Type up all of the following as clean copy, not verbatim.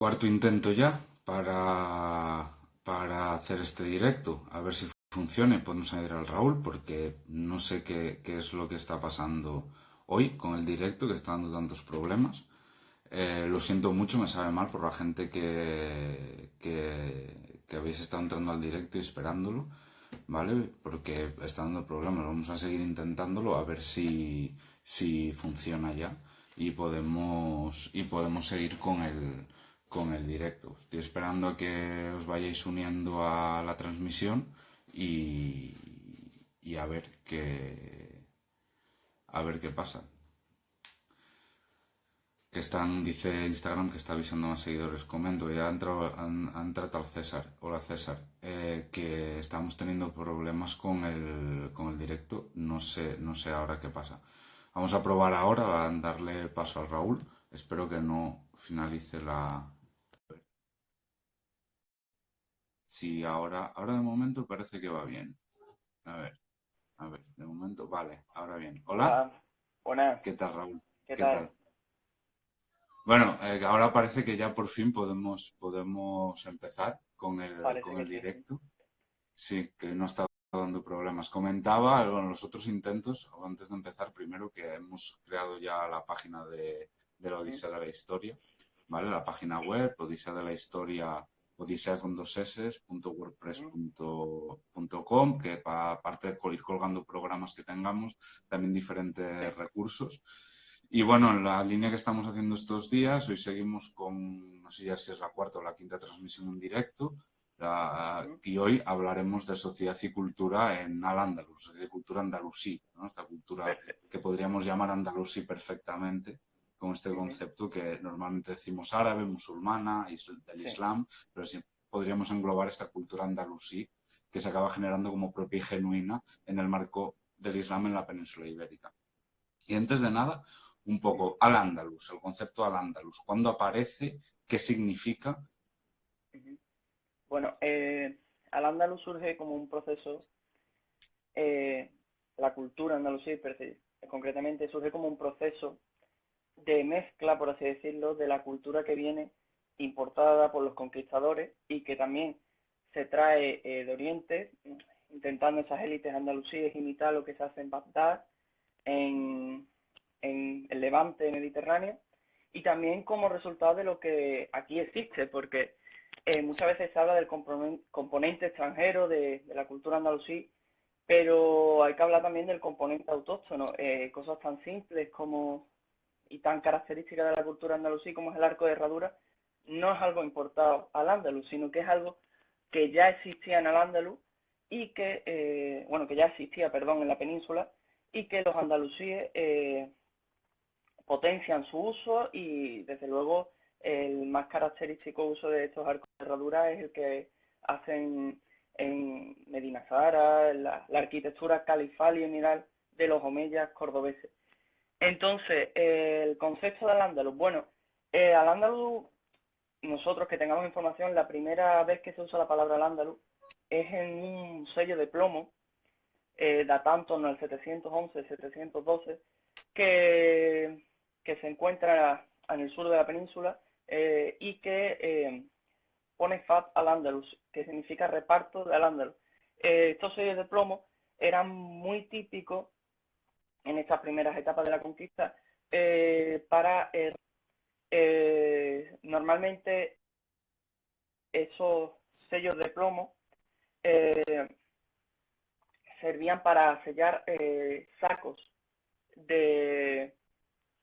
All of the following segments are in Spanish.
Cuarto intento ya para hacer este directo. A ver si funciona y podemos añadir al Raúl, porque no sé qué es lo que está pasando hoy con el directo, que está dando tantos problemas. Lo siento mucho, me sabe mal por la gente que habéis estado entrando al directo y esperándolo, ¿vale? Porque está dando problemas. Vamos a seguir intentándolo a ver si funciona ya y podemos seguir con el directo. Estoy esperando a que os vayáis uniendo a la transmisión y a ver qué pasa. Que dice Instagram que está avisando a más seguidores. Comento, ya ha entrado al César. Hola César. Que estamos teniendo problemas con el directo. No sé ahora qué pasa. Vamos a probar ahora a darle paso al Raúl. Espero que no finalice la. Sí, ahora de momento parece que va bien. A ver, de momento, vale, ahora bien. Hola, Hola, buenas, ¿qué tal Raúl? ¿qué ¿Qué tal? tal? Bueno, ahora parece que ya por fin podemos empezar con el, Parece con que el sí. directo. Sí, que no está dando problemas. Comentaba, bueno, los otros intentos, antes de empezar, primero que hemos creado ya la página de la Ujú. Odisea de la Historia, ¿vale? La página web, Odisea de la Historia, odisea con dos s, Ujú. .wordpress.com, que aparte de ir colgando programas que tengamos, también Sí. diferentes recursos. Y bueno, en la línea que estamos haciendo estos días, hoy seguimos con, no sé ya si es la cuarta o la quinta transmisión en directo, Ujú. y hoy hablaremos de sociedad y cultura en Al-Ándalus, sociedad y cultura andalusí, ¿no? Esta cultura Perfecto. que podríamos llamar andalusí perfectamente, con este Ujú. concepto que normalmente decimos árabe, musulmana, del Sí. Islam, pero sí podríamos englobar esta cultura andalusí que se acaba generando como propia y genuina en el marco del Islam en la península ibérica. Y antes de nada, un poco Al-Ándalus, el concepto Al-Ándalus, ¿cuándo aparece? ¿Qué significa? Ujú. Bueno, Al-Ándalus surge como un proceso, eh, la cultura andalusí, concretamente surge como un proceso de mezcla, por así decirlo, de la cultura que viene importada por los conquistadores y que también se trae de Oriente, intentando esas élites andalusíes imitar lo que se hace en Bagdad, en, en el levante mediterráneo, y también como resultado de lo que aquí existe, porque muchas veces se habla del componente extranjero de la cultura andalusí, pero hay que hablar también del componente autóctono, cosas tan simples como y tan característica de la cultura andalusí como es el arco de herradura, no es algo importado al andaluz, sino que es algo que ya existía en el andaluz y que, bueno, que ya existía, perdón, en la península y que los andalusíes potencian su uso y desde luego el más característico uso de estos arcos de herradura es el que hacen en Medina Zahara, la arquitectura califal y emiral de los omeyas cordobeses. Entonces, el concepto del andaluz. Bueno, al andaluz, nosotros que tengamos información, la primera vez que se usa la palabra al andaluz es en un sello de plomo, datando en el 711-712, que, que se encuentra en el sur de la península y que pone Fat al andaluz, que significa reparto del andaluz. Estos sellos de plomo eran muy típicos en estas primeras etapas de la conquista para normalmente esos sellos de plomo eh, servían para sellar sacos de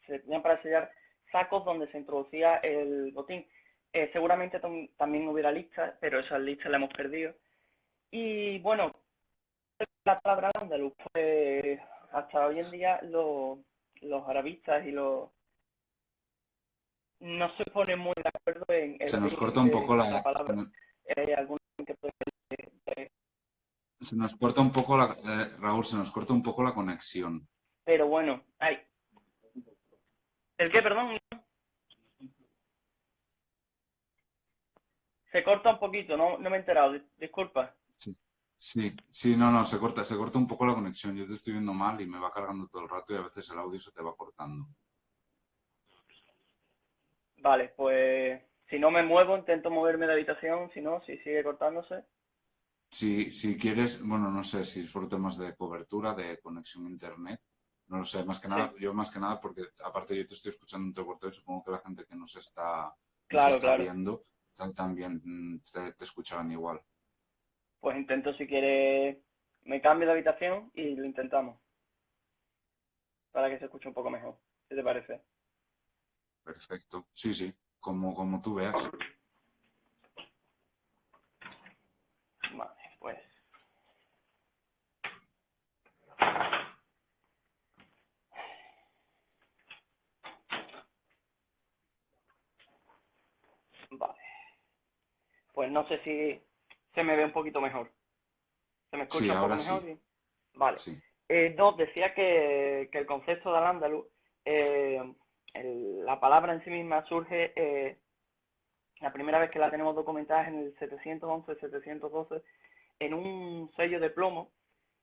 servían para sellar sacos donde se introducía el botín. Seguramente también hubiera listas, pero esas listas las hemos perdido. Y bueno, la palabra andaluz, pues hasta hoy en día los arabistas y los no se ponen muy de acuerdo en el Se nos corta origen un poco de la palabra. Algunos que se nos corta un poco Raúl, se nos corta un poco la conexión. pero bueno, ay, ¿el qué, perdón? Se corta un poquito, no me he enterado, disculpa. Sí, sí, sí, no, se corta un poco la conexión. Yo te estoy viendo mal y me va cargando todo el rato y a veces el audio se te va cortando. Vale, pues Si no me muevo, intento moverme de habitación, si no, si sigue cortándose. Si quieres, bueno, no sé si es por temas de cobertura, de conexión a internet, no lo sé, más que nada, Sí, yo más que nada porque aparte yo te estoy escuchando entrecortado y supongo que la gente que nos claro, está claro. viendo también te escucharán igual. Pues intento, si quiere, me cambio de habitación y lo intentamos, para que se escuche un poco mejor, ¿qué te parece? Perfecto. Sí, sí, como tú veas. Vale, pues, vale. Pues no sé si se me ve un poquito mejor. ¿Se me Sí, escucha un poco ahora mejor? sí, Sí. Vale. sí. No, decía que el concepto de al-Ándalus, la palabra en sí misma surge, la primera vez que la tenemos documentada es en el 711-712, en un sello de plomo.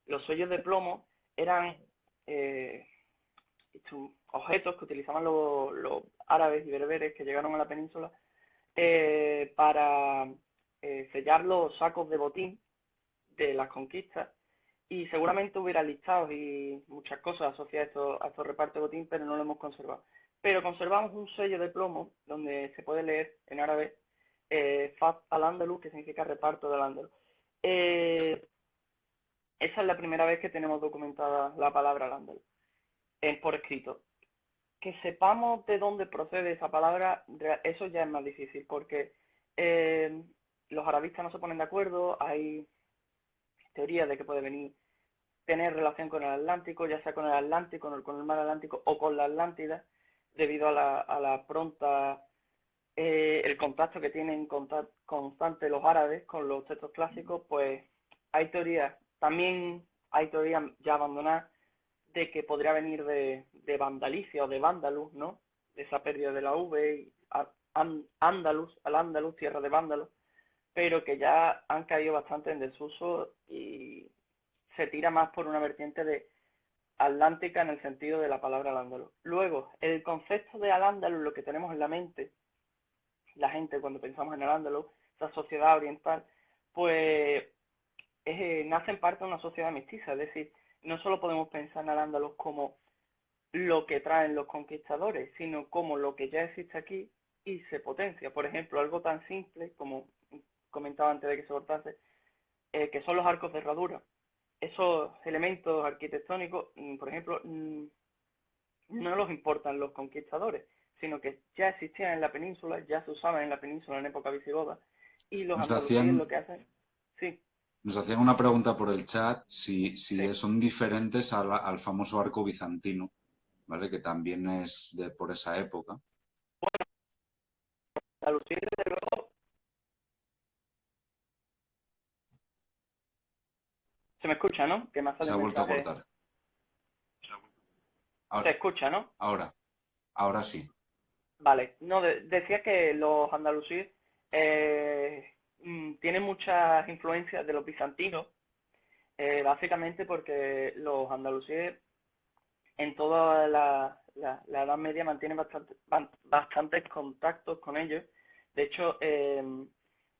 Los sellos de plomo eran eh, objetos que utilizaban los árabes y bereberes que llegaron a la península para sellar los sacos de botín de las conquistas, y seguramente hubiera listados y muchas cosas asociadas a estos repartos de botín, pero no lo hemos conservado. Pero conservamos un sello de plomo donde se puede leer en árabe Fat al-Andalus, que significa reparto del Andalus. Eh, Esa es la primera vez que tenemos documentada la palabra al-Andalus por escrito. Que sepamos de dónde procede esa palabra, eso ya es más difícil, porque eh, los arabistas no se ponen de acuerdo, hay teorías de que puede venir, tener relación con el Atlántico, ya sea con el Atlántico, con el mar Atlántico o con la Atlántida, debido a la pronta, el contacto que tienen constante los árabes con los textos clásicos. Pues hay teorías, también hay teorías ya abandonadas, de que podría venir de Vandalicia o de Vandalus, ¿no? De esa pérdida de la V, y Andalus, al Andalus, tierra de vándalos, pero que ya han caído bastante en desuso y se tira más por una vertiente de atlántica en el sentido de la palabra al-Ándalus. Luego, el concepto de al-Ándalus, lo que tenemos en la mente, la gente cuando pensamos en al-Ándalus, esa sociedad oriental, pues nace en parte de una sociedad mestiza, es decir, no solo podemos pensar en al-Ándalus como lo que traen los conquistadores, sino como lo que ya existe aquí y se potencia. Por ejemplo, algo tan simple como comentaba antes de que se cortase, que son los arcos de herradura. Esos elementos arquitectónicos, por ejemplo, no los importan los conquistadores, sino que ya existían en la península, ya se usaban en la península en época visigoda, y los Nos andalusíes hacían, lo que hacen, sí, nos hacían una pregunta por el chat si sí, son diferentes al famoso arco bizantino, ¿vale? Que también es de por esa época. Andalucía, desde luego, se me escucha, ¿no? Que me sale Se ha un vuelto a mensaje, cortar. se Ahora, escucha, ¿no? ahora sí. Vale, no, decía que los andalusíes tienen muchas influencias de los bizantinos, básicamente porque los andalusíes en toda la Edad Media mantienen bastantes contactos con ellos. De hecho,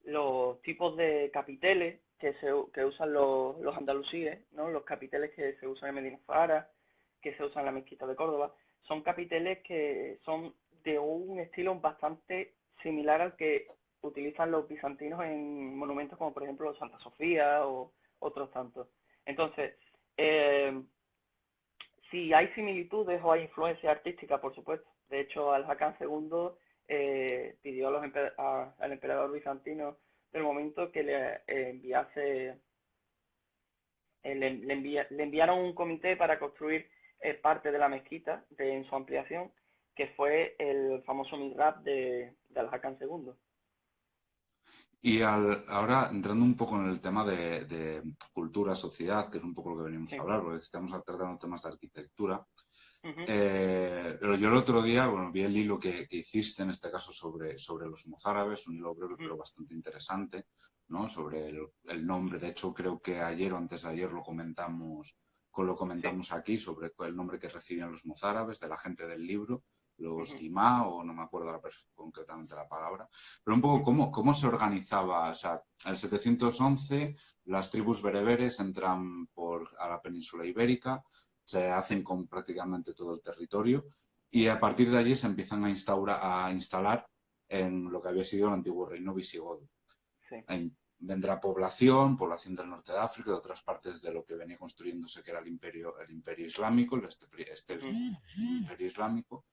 los tipos de capiteles que usan los andalusíes, ¿no? Los capiteles que se usan en Medina Zahara, que se usan en la Mezquita de Córdoba, son capiteles que son de un estilo bastante similar al que utilizan los bizantinos en monumentos como por ejemplo Santa Sofía o otros tantos. Entonces, eh, sí, hay similitudes o hay influencia artística, por supuesto. De hecho, Al-Hakam II pidió al emperador bizantino del momento que le enviase, le enviaron un comité para construir parte de la mezquita en su ampliación, que fue el famoso mihrab de Al-Hakam II. Y ahora entrando un poco en el tema de cultura, sociedad, que es un poco lo que venimos a Sí. hablar, porque estamos tratando temas de arquitectura. Ujú, Pero yo el otro día, bueno, vi el hilo que hiciste, en este caso sobre los mozárabes, un hilo breve ujú. pero bastante interesante, ¿no? Sobre el nombre. De hecho, creo que ayer o antes de ayer lo Sí, comentamos aquí, sobre el nombre que recibían los mozárabes, de la gente del libro, los ujú, Dimá, o no me acuerdo ahora concretamente la palabra, pero un poco ujú. cómo se organizaba. O sea, en el 711 las tribus bereberes entran a la península ibérica, se hacen Sí, con prácticamente todo el territorio y a partir de allí se empiezan a instalar en lo que había sido el antiguo reino visigodo. sí. Vendrá población del norte de África, de otras partes de lo que venía construyéndose, que era el imperio islámico, Ujú. imperio islámico.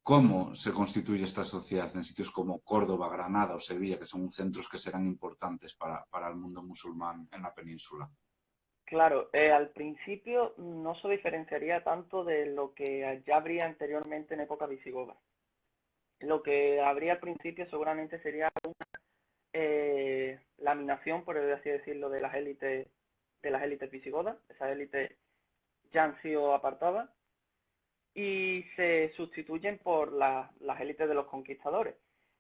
¿Cómo se constituye esta sociedad en sitios como Córdoba, Granada o Sevilla, que son centros que serán importantes para el mundo musulmán en la península? Claro, al principio no se diferenciaría tanto de lo que ya habría anteriormente en época visigoda. Lo que habría al principio seguramente sería laminación, por así decirlo, de las élites visigodas. Esas élites ya han sido apartadas y se sustituyen por las élites de los conquistadores.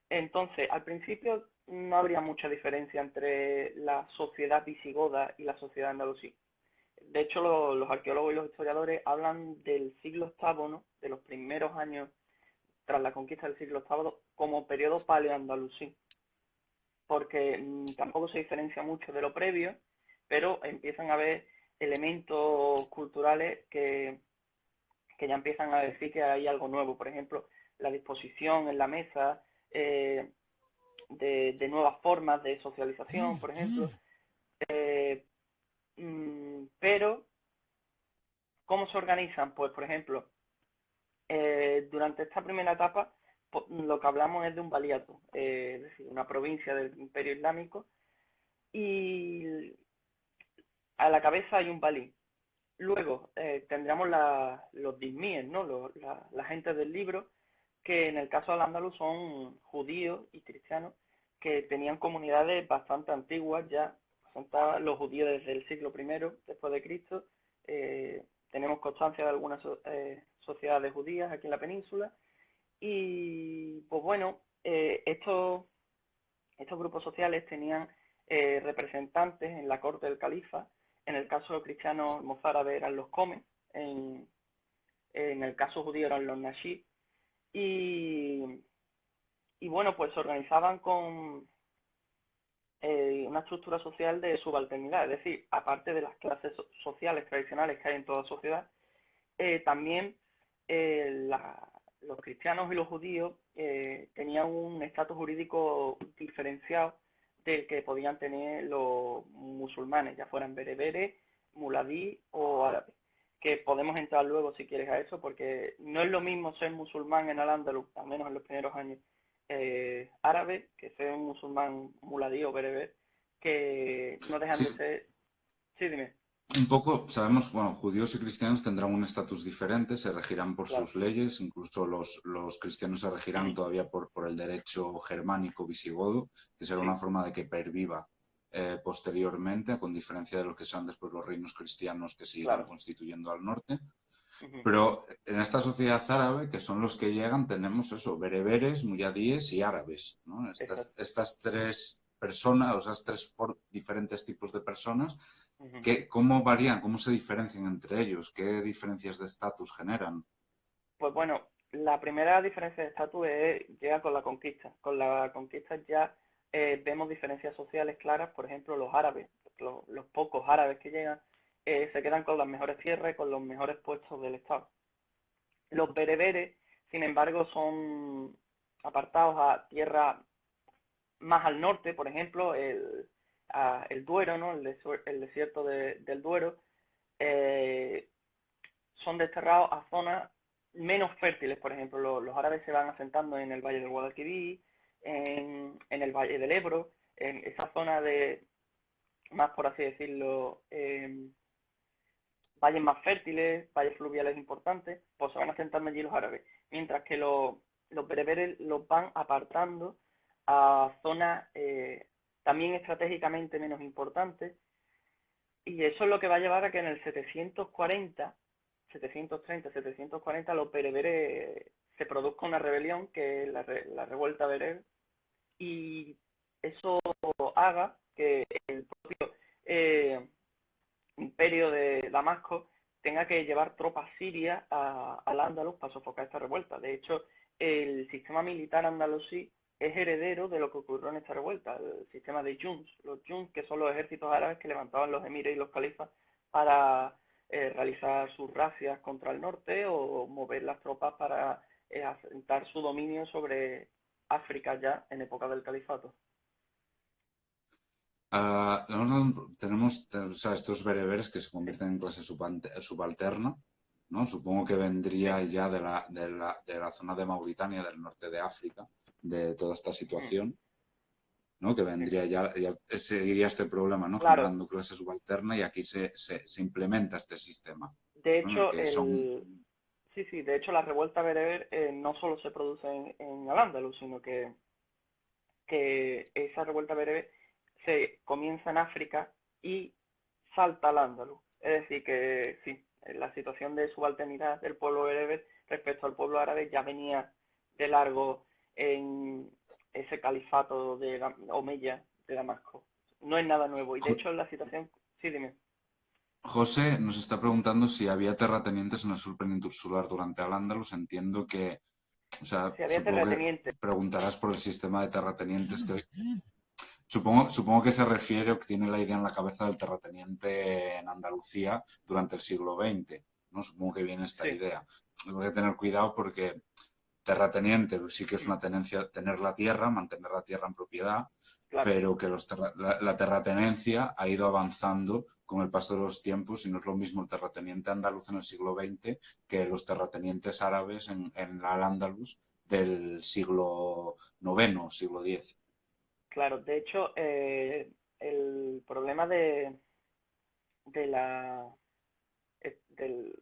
Entonces, al principio no habría mucha diferencia entre la sociedad visigoda y la sociedad andalusí. De hecho, los arqueólogos y los historiadores hablan del siglo octavo, ¿no? De los primeros años tras la conquista del siglo octavo como periodo paleoandalusí, porque tampoco se diferencia mucho de lo previo, pero empiezan a haber elementos culturales que ya empiezan a decir que hay algo nuevo. Por ejemplo, la disposición en la mesa eh, de nuevas formas de socialización, por ejemplo. Eh, pero, ¿cómo se organizan? Pues, por ejemplo, durante esta primera etapa, lo que hablamos es de un valiato, es decir, una provincia del Imperio Islámico, y a la cabeza hay un valí. Luego tendríamos los dismíes, ¿no? La gente del libro, que en el caso del Andaluz son judíos y cristianos, que tenían comunidades bastante antiguas ya, son los judíos desde el siglo I después de Cristo. Tenemos constancia de algunas sociedades judías aquí en la península. Y pues bueno, estos grupos sociales tenían representantes en la corte del califa. En el caso de los cristianos mozárabes eran los comes, en el caso judío eran los nashid. Y, y bueno, pues se organizaban con una estructura social de subalternidad, es decir, aparte de las clases sociales tradicionales que hay en toda sociedad, también los cristianos y los judíos tenían un estatus jurídico diferenciado del que podían tener los musulmanes, ya fueran bereberes, muladí o árabes. Que podemos entrar luego si quieres a eso, porque no es lo mismo ser musulmán en Al-Ándalus, al menos en los primeros años, árabe, que ser un musulmán muladí o bereber, que no dejan Sí, de ser... Sí, dime, un poco, sabemos, bueno, judíos y cristianos tendrán un estatus diferente, se regirán por claro. sus leyes, incluso los cristianos se regirán todavía por el derecho germánico visigodo, que será una Sí. forma de que perviva posteriormente, con diferencia de lo que serán después los reinos cristianos que se irán Claro. constituyendo al norte. Ujú. Pero en esta sociedad árabe, que son los que llegan, tenemos eso, bereberes, muyadíes y árabes, ¿no? Exacto. Estas tres personas, o sea, diferentes tipos de personas, Ujú. ¿cómo varían, cómo se diferencian entre ellos? ¿Qué diferencias de estatus generan? Pues bueno, la primera diferencia de estatus llega con la conquista. Con la conquista ya vemos diferencias sociales claras. Por ejemplo, los árabes, los pocos árabes que llegan, se quedan con las mejores tierras y con los mejores puestos del Estado. Los bereberes, sin embargo, son apartados a tierra más al norte, por ejemplo, el Duero, ¿no? El desierto del Duero, eh, son desterrados a zonas menos fértiles. Por ejemplo, los árabes se van asentando en el valle del Guadalquivir, en el valle del Ebro, en esa zona de, más por así decirlo, valles más fértiles, valles fluviales importantes, pues se van asentando allí los árabes. Mientras que los bereberes los van apartando a zonas también estratégicamente menos importantes. Y eso es lo que va a llevar a que en el 740, 730, 740 los bereberes se produzca una rebelión, que es la revuelta bereber, y eso haga que el propio eh, imperio de Damasco tenga que llevar tropas sirias al Andaluz para sofocar esta revuelta. De hecho, el sistema militar andalusí es heredero de lo que ocurrió en esta revuelta, el sistema de Junts. Los Junts, que son los ejércitos árabes que levantaban los emires y los califas para realizar sus razias contra el norte o mover las tropas para asentar su dominio sobre África ya en época del califato. Tenemos o sea, estos bereberes que se convierten en clase subalterna, ¿no? Supongo que vendría Sí. ya de la zona de Mauritania, del norte de África, de toda esta Mm, situación, ¿no? Que sí. vendría ya seguiría este problema, ¿no? Claro, Generando clase subalterna y aquí se implementa este sistema, de ¿no? En el hecho, que son... sí, sí, de hecho la revuelta bereber no solo se produce en Al-Ándalus, sino que esa revuelta bereber se comienza en África y salta al Andaluz. Es decir, que sí, la situación de subalternidad del pueblo bereber respecto al pueblo árabe ya venía de largo en ese califato de Omeya de Damasco. No es nada nuevo y de Jo- hecho la situación, sí, dime, José nos está preguntando si había terratenientes en el sur peninsular durante Al-Ándalus. Entiendo que, o sea, si había supongo que terratenientes. preguntarás por el sistema de terratenientes que supongo que se refiere o que tiene la idea en la cabeza del terrateniente en Andalucía durante el siglo XX, ¿no? Supongo que viene esta Sí, idea. Tengo que tener cuidado porque terrateniente pues sí que es mm, una tenencia, tener la tierra, mantener la tierra en propiedad, claro. pero que la terratenencia ha ido avanzando con el paso de los tiempos y no es lo mismo el terrateniente andaluz en el siglo XX que los terratenientes árabes en Al-Ándalus del siglo noveno, siglo X. Claro, de hecho, el problema de la del,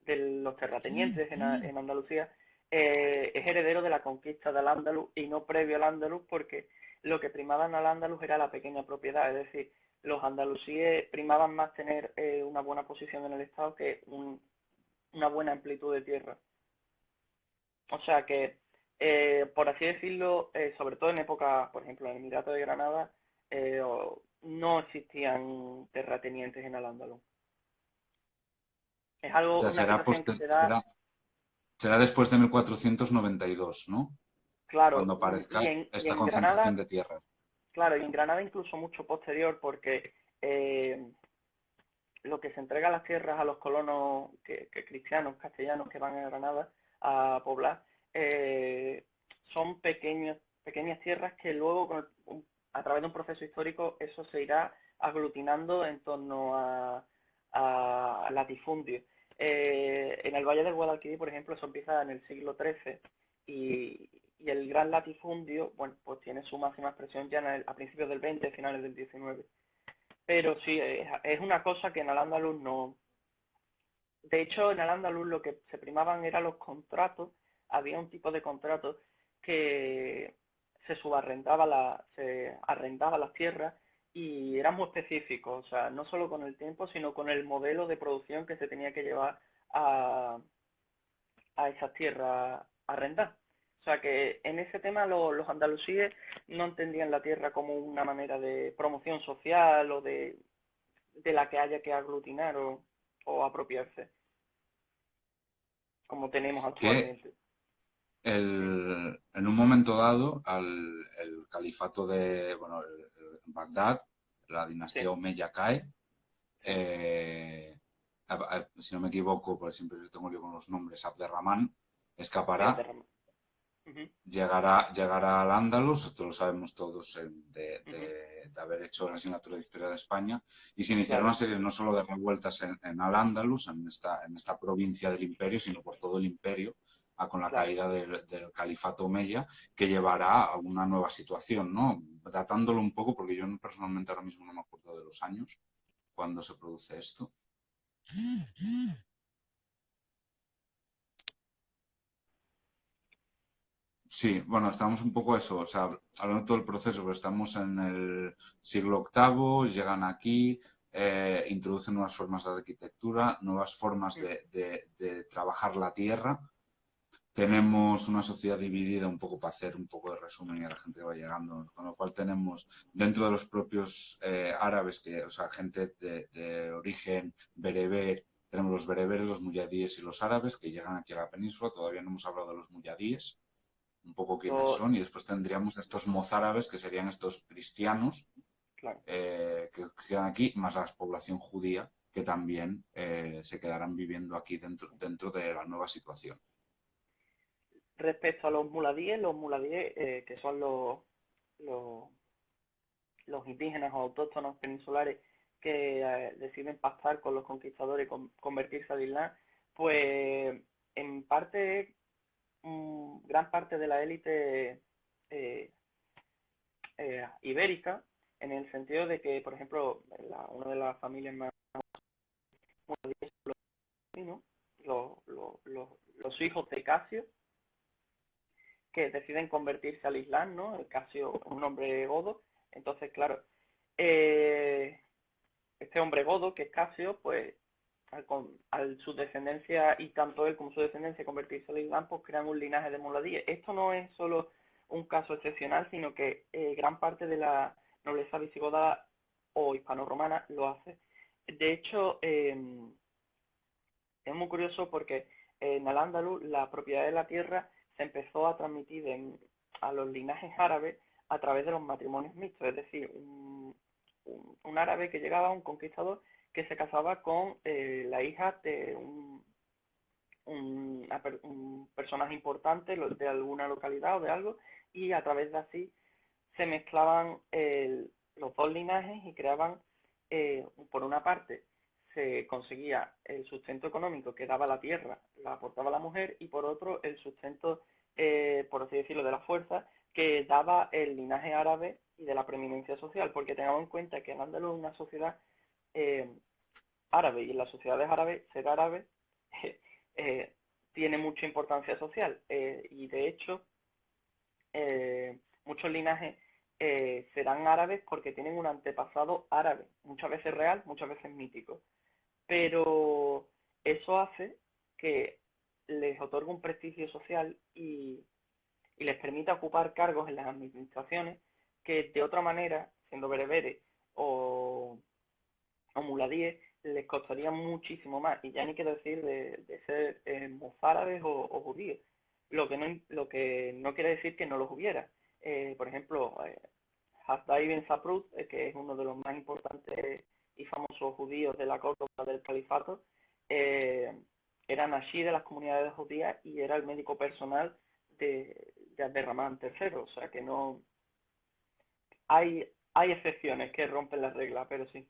de los terratenientes en Andalucía es heredero de la conquista del Andaluz y no previo al Andaluz porque lo que primaban al Andaluz era la pequeña propiedad, es decir, los andalusíes primaban más tener una buena posición en el Estado que una buena amplitud de tierra. O sea que, por así decirlo, sobre todo en época, por ejemplo, en el Emirato de Granada, no existían terratenientes en Al-Ándalus. Es O algo, sea, una situación que se da, será después de 1492, ¿no? claro, Cuando aparezca y esta en concentración Granada, de tierras. claro, y en Granada incluso mucho posterior, porque lo que se entrega las tierras a los colonos que cristianos, castellanos que van a Granada a poblar, eh, son pequeñas tierras que luego, a través de un proceso histórico, eso se irá aglutinando en torno a latifundios. En el Valle del Guadalquivir, por ejemplo, eso empieza en el siglo XIII y el gran latifundio, bueno, pues tiene su máxima expresión ya a principios del XX, finales del XIX. Pero sí, es una cosa que en Al-Ándalus no. De hecho, en Al-Ándalus lo que se primaban eran los contratos. Había un tipo de contrato que se arrendaba las tierras y eran muy específicos. O sea, no solo con el tiempo, sino con el modelo de producción que se tenía que llevar a, a esas tierras arrendadas. O sea que en ese tema los andalusíes no entendían la tierra como una manera de promoción social o de la que haya que aglutinar o apropiarse, como tenemos Que actualmente. en un momento dado, el califato de, bueno, Bagdad, la dinastía Sí, Omeya cae. sí, eh, si no me equivoco, porque siempre tengo lío con los nombres, Abderramán sí, escapará, Abderramán. Ujú, llegará al Andalus, esto lo sabemos todos ujú, de haber hecho la asignatura de Historia de España, y se iniciaron una claro, serie no solo de revueltas en Al-Ándalus, en esta provincia del imperio, sino por todo el imperio, con la claro. caída del califato omeya, que llevará a una nueva situación, ¿no? Datándolo un poco, porque yo personalmente ahora mismo no me acuerdo de los años cuando se produce esto. Sí, bueno, estamos un poco eso, o sea, hablando de todo el proceso, pero estamos en el siglo VIII, llegan aquí, introducen nuevas formas de arquitectura, nuevas formas Mm, de trabajar la tierra. Tenemos una sociedad dividida un poco para hacer un poco de resumen y a la gente que va llegando, con lo cual tenemos dentro de los propios árabes, que, o sea, gente de origen bereber, tenemos los bereberes, los muyadíes y los árabes que llegan aquí a la península. Todavía no hemos hablado de los muyadíes, un poco quiénes Yo, son, y después tendríamos estos mozárabes, que serían estos cristianos claro. que quedan aquí, más la población judía, que también se quedarán viviendo aquí dentro de la nueva situación. Respecto a los muladíes que son los, los indígenas o autóctonos peninsulares que deciden pactar con los conquistadores y convertirse al Islam, pues en parte, gran parte de la élite eh, ibérica, en el sentido de que, por ejemplo, una de las familias más muladíes son los, ¿no? Los hijos de Casio, que deciden convertirse al Islam, ¿no? El Casio, un hombre godo. Entonces, claro, eh, este hombre godo, que es Casio, pues al su descendencia y tanto él como su descendencia convertirse al Islam, pues crean un linaje de muladíes. Esto no es solo un caso excepcional, sino que gran parte de la nobleza visigoda o hispano-romana lo hace. De hecho, es muy curioso porque en Al-Ándalus la propiedad de la tierra se empezó a transmitir a los linajes árabes a través de los matrimonios mixtos, es decir, un árabe que llegaba, un conquistador, que se casaba con la hija de un personaje importante de alguna localidad o de algo, y a través de así se mezclaban los dos linajes y creaban, por una parte, se conseguía el sustento económico que daba la tierra, la aportaba la mujer, y por otro, el sustento, por así decirlo, de la fuerza que daba el linaje árabe y de la preeminencia social, porque tengamos en cuenta que el Andaluz es una sociedad eh, árabe, y en las sociedades árabes, ser árabe eh, tiene mucha importancia social, y de hecho, muchos linajes serán árabes porque tienen un antepasado árabe, muchas veces real, muchas veces mítico, pero eso hace que les otorgue un prestigio social y les permita ocupar cargos en las administraciones que de otra manera, siendo bereberes o, o muladíes, les costaría muchísimo más, y ya ni quiero decir de ser mozárabes o judíos, lo que no quiere decir que no los hubiera. Por ejemplo, Hasdai Ben Saprut, que es uno de los más importantes y famosos judíos de la Córdoba del Califato, eh, era Nashi de las comunidades judías y era el médico personal de Abderramán III. O sea que no hay excepciones que rompen la regla, pero sí,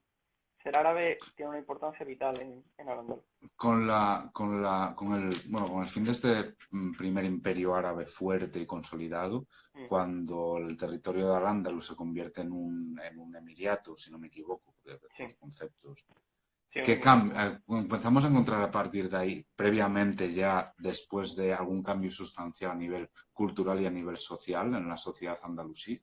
ser árabe tiene una importancia vital en Al-Ándalus. Con el fin de este primer imperio árabe fuerte y consolidado, Mm, cuando el territorio de Al-Ándalus se convierte en un emirato, si no me equivoco, de sí, los conceptos, sí, un ¿qué emirato. empezamos a encontrar a partir de ahí, previamente ya después de algún cambio sustancial a nivel cultural y a nivel social en la sociedad andalusí?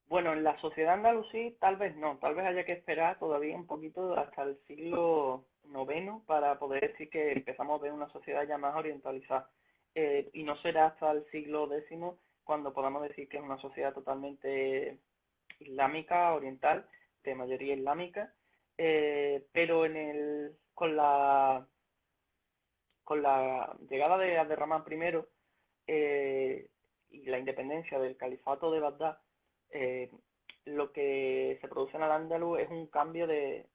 Bueno, en la sociedad andalusí tal vez no, tal vez haya que esperar todavía un poquito hasta el siglo noveno para poder decir que empezamos a ver una sociedad ya más orientalizada. Y no será hasta el siglo X cuando podamos decir que es una sociedad totalmente islámica, oriental, de mayoría islámica, pero con la llegada de Abderramán I y la independencia del califato de Bagdad, eh, lo que se produce en Al-Ándalus es un cambio de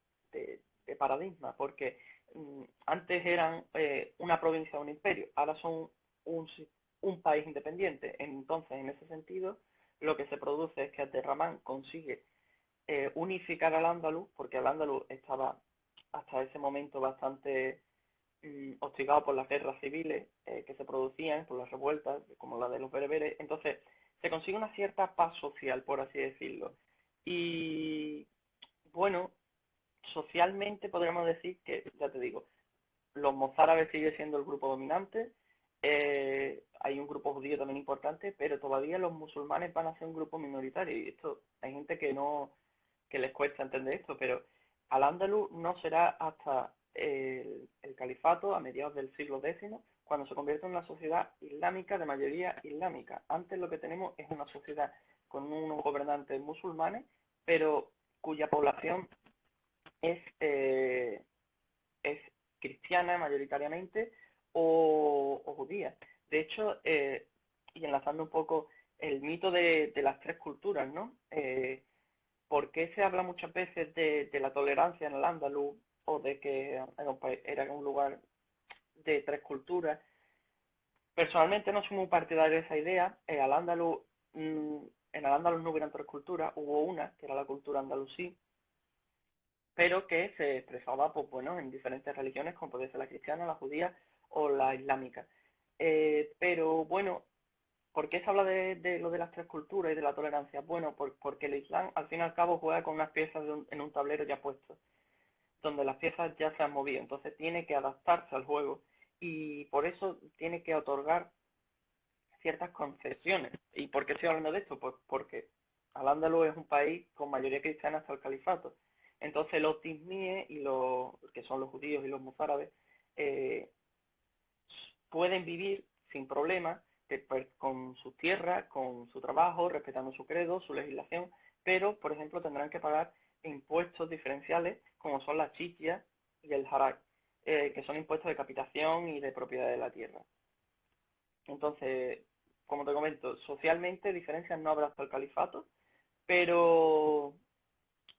paradigma, porque antes eran una provincia o un imperio, ahora son un, un país independiente. Entonces, en ese sentido, lo que se produce es que Abderramán consigue unificar al Andaluz, porque al Andaluz estaba hasta ese momento bastante hostigado por las guerras civiles que se producían, por las revueltas, como la de los bereberes. Entonces, se consigue una cierta paz social, por así decirlo. Y bueno, socialmente podríamos decir que, ya te digo, los mozárabes sigue siendo el grupo dominante, hay un grupo judío también importante, pero todavía los musulmanes van a ser un grupo minoritario, y esto hay gente que les cuesta entender esto, pero Al-Ándalus no será hasta el califato a mediados del siglo X cuando se convierte en una sociedad islámica de mayoría islámica. Antes lo que tenemos es una sociedad con unos gobernantes musulmanes, pero cuya población es es cristiana mayoritariamente o judía. De hecho, y enlazando un poco el mito de las tres culturas, ¿no? ¿Por qué se habla muchas veces de la tolerancia en el Andaluz o de que era un lugar de tres culturas? Personalmente no soy muy partidario de esa idea. Mm, en Al-Ándalus no hubieran tres culturas, hubo una, que era la cultura andalusí, pero que se expresaba, pues bueno, en diferentes religiones, como puede ser la cristiana, la judía o la islámica. Pero bueno, ¿por qué se habla de lo de las tres culturas y de la tolerancia? Bueno, porque el Islam al fin y al cabo juega con unas piezas en un tablero ya puesto, donde las piezas ya se han movido, entonces tiene que adaptarse al juego y por eso tiene que otorgar ciertas concesiones. ¿Y por qué estoy hablando de esto? Pues porque Al-Ándalus es un país con mayoría cristiana hasta el califato. Entonces los tismíes y los que son los judíos y los mozárabes eh, pueden vivir sin problemas con sus tierras, con su trabajo, respetando su credo, su legislación, pero, por ejemplo, tendrán que pagar impuestos diferenciales como son la chichia y el harak, que son impuestos de capitación y de propiedad de la tierra. Entonces, como te comento, socialmente diferencias no habrá hasta el califato, pero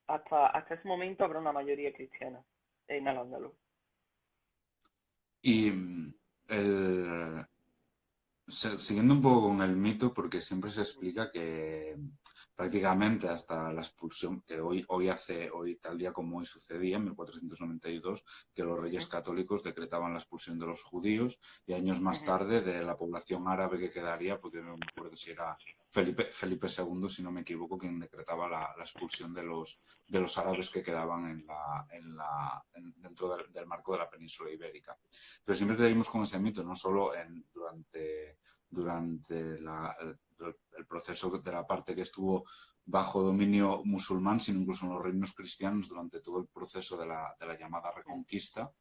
hasta ese momento habrá una mayoría cristiana en Al-Ándalus. Y siguiendo un poco con el mito, porque siempre se explica que prácticamente hasta la expulsión, que hoy tal día como hoy sucedía, en 1492, que los reyes católicos decretaban la expulsión de los judíos y años más tarde de la población árabe que quedaría, porque no me acuerdo si era Felipe II, si no me equivoco, quien decretaba la expulsión de los árabes que quedaban dentro del marco de la península ibérica. Pero siempre seguimos con ese mito, no solo durante el proceso de la parte que estuvo bajo dominio musulmán, sino incluso en los reinos cristianos durante todo el proceso de la llamada Reconquista.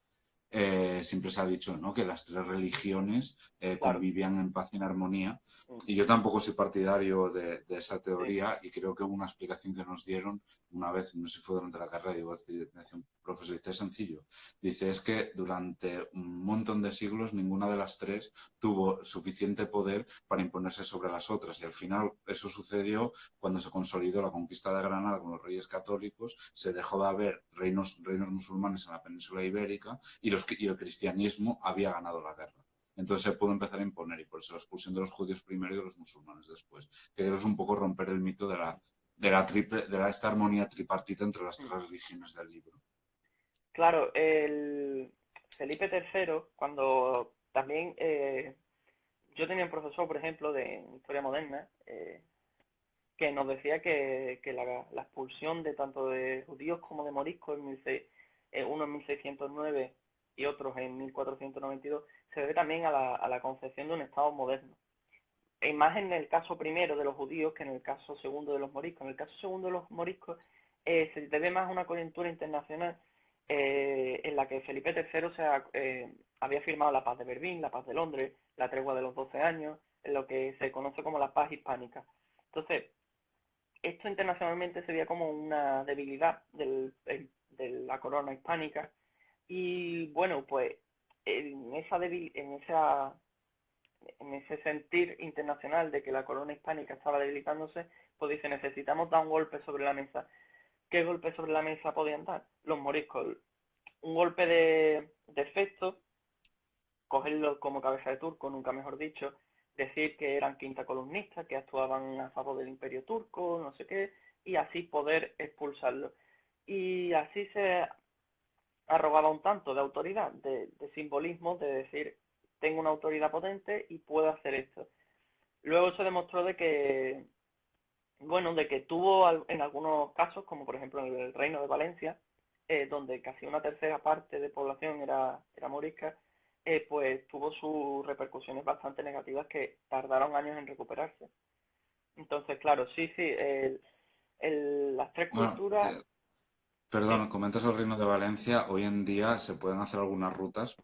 Siempre se ha dicho, ¿no?, que las tres religiones Claro, convivían en paz y en armonía. Y yo tampoco soy partidario de esa sí, teoría y creo que hubo una explicación que nos dieron una vez, no sé si fue durante la carrera, digo, decía un profesor, dice, es sencillo. Dice, es que durante un montón de siglos ninguna de las tres tuvo suficiente poder para imponerse sobre las otras. Y al final eso sucedió cuando se consolidó la conquista de Granada con los reyes católicos, se dejó de haber reinos musulmanes en la península ibérica y el cristianismo había ganado la guerra. Entonces se pudo empezar a imponer y por eso la expulsión de los judíos primero y de los musulmanes después. Que creo que es un poco romper el mito esta armonía tripartita entre las tres religiones del libro. claro, el Felipe III, cuando también yo tenía un profesor, por ejemplo, de historia moderna, que nos decía que la expulsión de tanto de judíos como de moriscos, uno en 1609 y otros en 1492, se debe también a la concepción de un Estado moderno. Y más en el caso primero de los judíos que en el caso segundo de los moriscos. En el caso segundo de los moriscos se debe más a una coyuntura internacional en la que Felipe III había firmado la paz de Berlín, la paz de Londres, la tregua de los 12 años, en lo que se conoce como la paz hispánica. Entonces, esto internacionalmente se veía como una debilidad de la corona hispánica y bueno, pues en ese sentir internacional de que la corona hispánica estaba debilitándose, pues dice, necesitamos dar un golpe sobre la mesa. ¿Qué golpe sobre la mesa podían dar? Los moriscos. Un golpe de efecto, cogerlos como cabeza de turco, nunca mejor dicho, decir que eran quinta columnistas, que actuaban a favor del imperio turco, no sé qué, y así poder expulsarlos. Y así se arrogaba un tanto de autoridad, de simbolismo, de decir, tengo una autoridad potente y puedo hacer esto. Luego se demostró bueno, de que tuvo en algunos casos, como por ejemplo en el Reino de Valencia, donde casi una tercera parte de población era morisca, pues tuvo sus repercusiones bastante negativas que tardaron años en recuperarse. Entonces, claro, sí, sí, las tres Bueno, culturas, Perdón, Sí, comentas el Reino de Valencia. Hoy en día se pueden hacer algunas rutas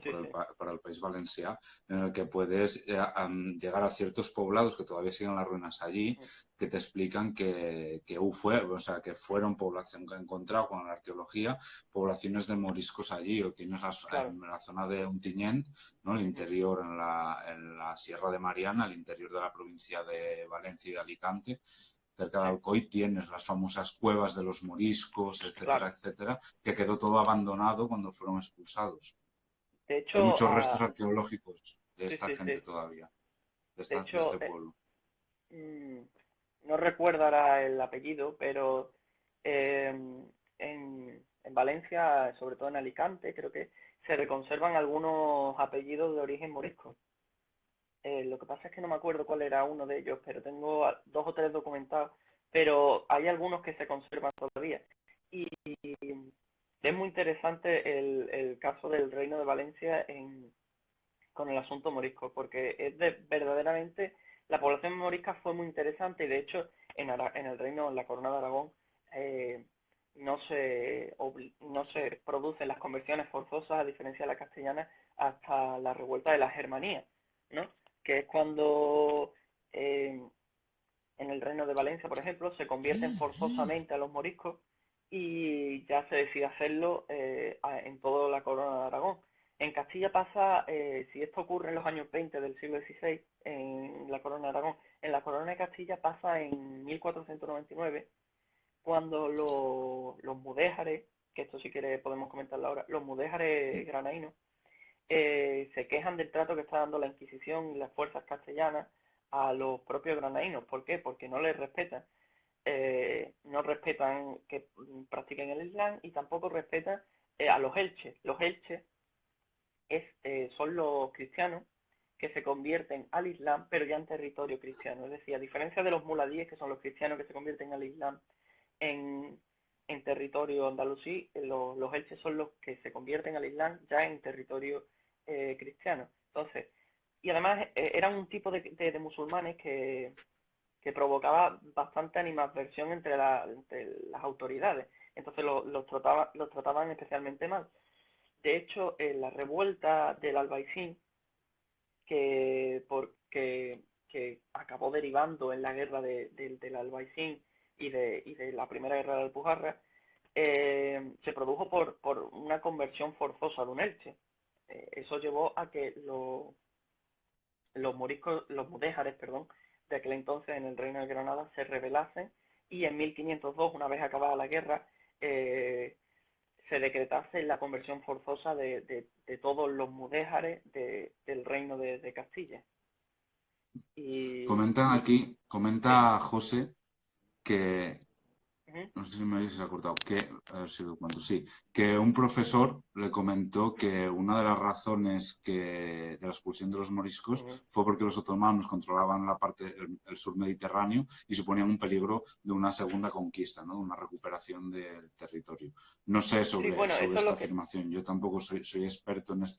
sí, sí. para el País Valencià en el que puedes llegar a ciertos poblados que todavía siguen las ruinas allí, que te explican o sea, que fueron población que han encontrado con la arqueología, poblaciones de moriscos allí, o tienes Claro. en la zona de Ontinyent, ¿no? El Ujú. interior en la Sierra de Mariana, el interior de la provincia de Valencia y de Alicante cerca de Sí, Alcoy tienes las famosas cuevas de los moriscos, etcétera, claro. etcétera, que quedó todo abandonado cuando fueron expulsados. De Hay hecho, muchos restos arqueológicos de sí, esta sí, gente sí. todavía, De de este hecho, pueblo. mm, no recuerdo ahora el apellido, pero en Valencia, sobre todo en Alicante, creo que se conservan algunos apellidos de origen morisco. Lo que pasa es que no me acuerdo cuál era uno de ellos, pero tengo dos o tres documentados, pero hay algunos que se conservan todavía. Y es muy interesante el caso del Reino de Valencia con el asunto morisco, porque verdaderamente la población morisca fue muy interesante y de hecho en el reino, en la corona de Aragón, eh, no se producen las conversiones forzosas a diferencia de la castellana hasta la revuelta de la Germanía, ¿no? Que es cuando en el reino de Valencia, por ejemplo, se convierten forzosamente a los moriscos y ya se decide hacerlo en toda la corona de Aragón. En Castilla pasa, si esto ocurre en los años 20 del siglo XVI, en la corona de Aragón, en la corona de Castilla pasa en 1499, cuando los mudéjares, que esto si quiere podemos comentarlo ahora, los mudéjares granaínos, se quejan del trato que está dando la Inquisición y las fuerzas castellanas a los propios granaínos. ¿Por qué? Porque no les respetan. No respetan que practiquen el Islam y tampoco respetan a los elches. Los elches son los cristianos que se convierten al Islam, pero ya en territorio cristiano. Es decir, a diferencia de los muladíes, que son los cristianos que se convierten al Islam en, en territorio andalusí, los elches son los que se convierten al Islam ya en territorio cristiano. Entonces, y además eran un tipo de musulmanes que provocaba bastante animadversión entre las autoridades. Entonces los trataban especialmente mal. De hecho, en la revuelta del Albaicín, que acabó derivando en la guerra del Albaicín y de la primera guerra de Alpujarra, se produjo por una conversión forzosa de un elche. Eso llevó a que los moriscos, los mudéjares, perdón, de aquel entonces en el Reino de Granada se rebelasen y en 1502, una vez acabada la guerra, se decretase la conversión forzosa de todos los mudéjares del Reino de Castilla. Y Comenta sí, José que, ujú, no sé si me habéis acordado, a ver si lo cuento, sí, que un profesor le comentó que una de las razones de la expulsión de los moriscos ujú. fue porque los otomanos controlaban el sur mediterráneo y suponían un peligro de una segunda conquista, ¿no? Una recuperación del territorio. No sé Sí, bueno, eso sobre es esta lo que... afirmación, yo tampoco soy experto en Ujú,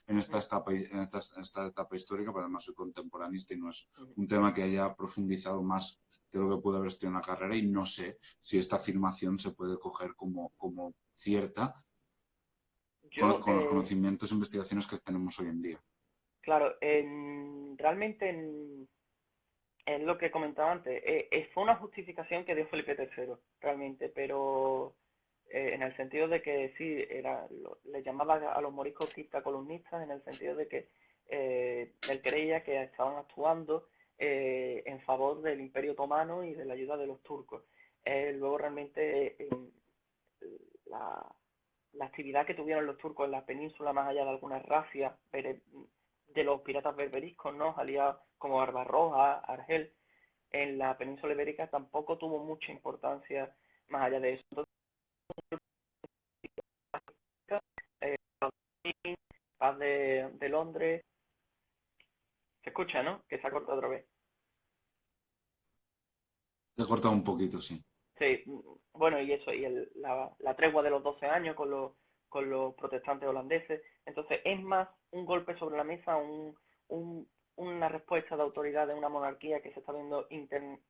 en esta etapa histórica, pero además soy contemporanista y no es ujú. un tema que haya profundizado más de lo que pude haber estudiado en la carrera y no sé si esta afirmación se puede coger como cierta Yo, con los conocimientos e investigaciones que tenemos hoy en día. claro, realmente es lo que comentaba antes. Fue una justificación que dio Felipe III, realmente, pero en el sentido de que sí, le llamaba a los moriscos columnistas, en el sentido de que él creía que estaban actuando en favor del Imperio Otomano y de la ayuda de los turcos. Luego realmente la, la actividad que tuvieron los turcos en la península, más allá de algunas racias de los piratas berberiscos, ¿no? Aliados como Barbarroja, Argel, en la península ibérica tampoco tuvo mucha importancia más allá de eso. Entonces, eh, paz de Londres, se escucha, ¿no? Que se ha cortado otra vez. Te he cortado un poquito, sí. Sí, bueno, y eso, y la tregua de los 12 años con los protestantes holandeses. Entonces, es más un golpe sobre la mesa, una respuesta de autoridad de una monarquía que se está viendo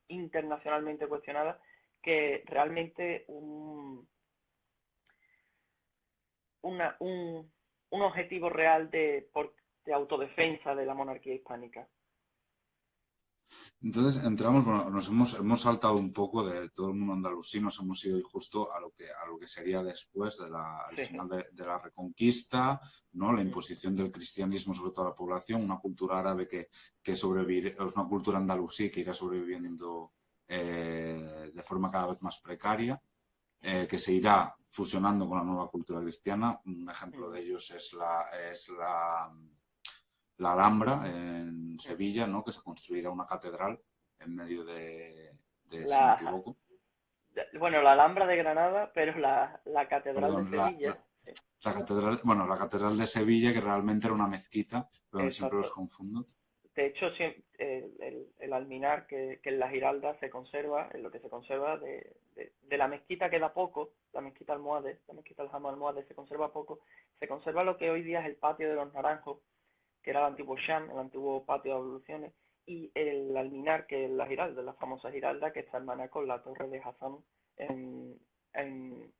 internacionalmente cuestionada, que realmente un objetivo real de autodefensa de la monarquía hispánica. Entonces entramos, bueno, hemos saltado un poco de todo el mundo andalusí, nos hemos ido justo a lo que sería después al Sí. final de la Reconquista, ¿no? La imposición del cristianismo sobre toda la población, una cultura árabe que sobrevive, es una cultura andalusí que irá sobreviviendo de forma cada vez más precaria, que se irá fusionando con la nueva cultura cristiana. Un ejemplo de ellos es la Alhambra en Sevilla, ¿no? Que se construirá una catedral en medio si no me La, equivoco. bueno, la Alhambra de Granada, pero la Catedral de Perdón, Sevilla, sí, la catedral, bueno, la catedral de Sevilla, que realmente era una mezquita, pero siempre los exacto. confundo. De hecho, el alminar que en la Giralda se conserva, en lo que se conserva de la mezquita queda poco, la mezquita Almohades, la mezquita Aljama Almohades se conserva poco, se conserva lo que hoy día es el patio de los Naranjos, que era el antiguo Sham, el antiguo patio de abluciones, y el alminar, que es la Giralda, la famosa Giralda, que está hermana con la torre de Hassan, en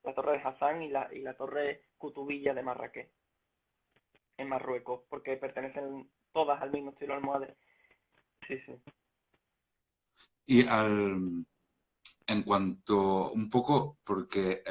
la torre de Hassan y la torre Kutubilla de Marrakech, en Marruecos, porque pertenecen todas al mismo estilo almohades. Sí, sí. Y en cuanto un poco, porque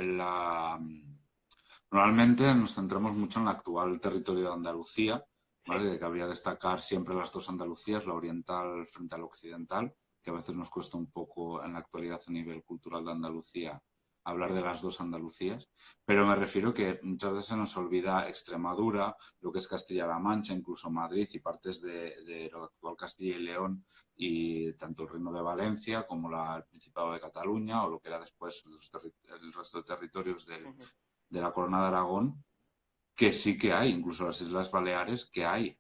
normalmente nos centramos mucho en el actual territorio de Andalucía, Sí. ¿vale? De que habría que destacar siempre las dos Andalucías, la oriental frente a la occidental, que a veces nos cuesta un poco en la actualidad a nivel cultural de Andalucía hablar de las dos Andalucías, pero me refiero que muchas veces se nos olvida Extremadura, lo que es Castilla-La Mancha, incluso Madrid y partes de lo actual Castilla y León, y tanto el Reino de Valencia como el Principado de Cataluña o lo que era después el resto de territorios Ujú. de la Corona de Aragón, que sí que hay, incluso las Islas Baleares, que hay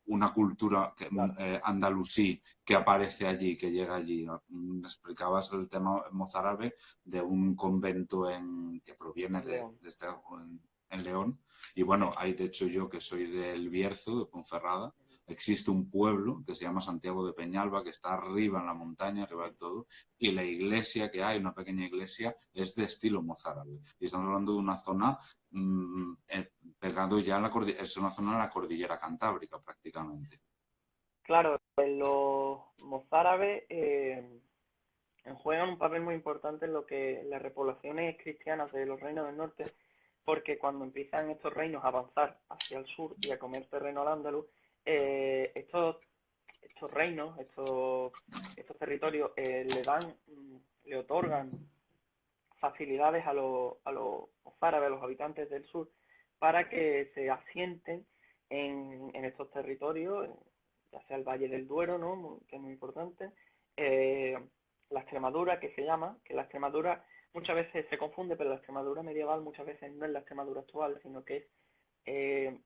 una cultura Claro. andalusí que aparece allí, que llega allí. ¿No? Explicabas el tema mozárabe de un convento que proviene En León. en León. Y bueno, hay de hecho yo que soy del Bierzo, de Ponferrada, existe un pueblo que se llama Santiago de Peñalba, que está arriba en la montaña, arriba del todo, y la iglesia que hay, una pequeña iglesia, es de estilo mozárabe. Y estamos hablando de una zona pegado ya a es una zona de la cordillera cantábrica prácticamente. Claro, los mozárabes juegan un papel muy importante en lo que las repoblaciones cristianas de los reinos del norte, porque cuando empiezan estos reinos a avanzar hacia el sur y a comer terreno al andaluz, estos reinos, estos territorios le otorgan facilidades a los árabes, a los habitantes del sur, para que se asienten en estos territorios, ya sea el Valle del Duero, ¿no? Que es muy importante, eh, la Extremadura, que se llama, que la Extremadura muchas veces se confunde, pero la Extremadura medieval muchas veces no es la Extremadura actual, sino que es eh,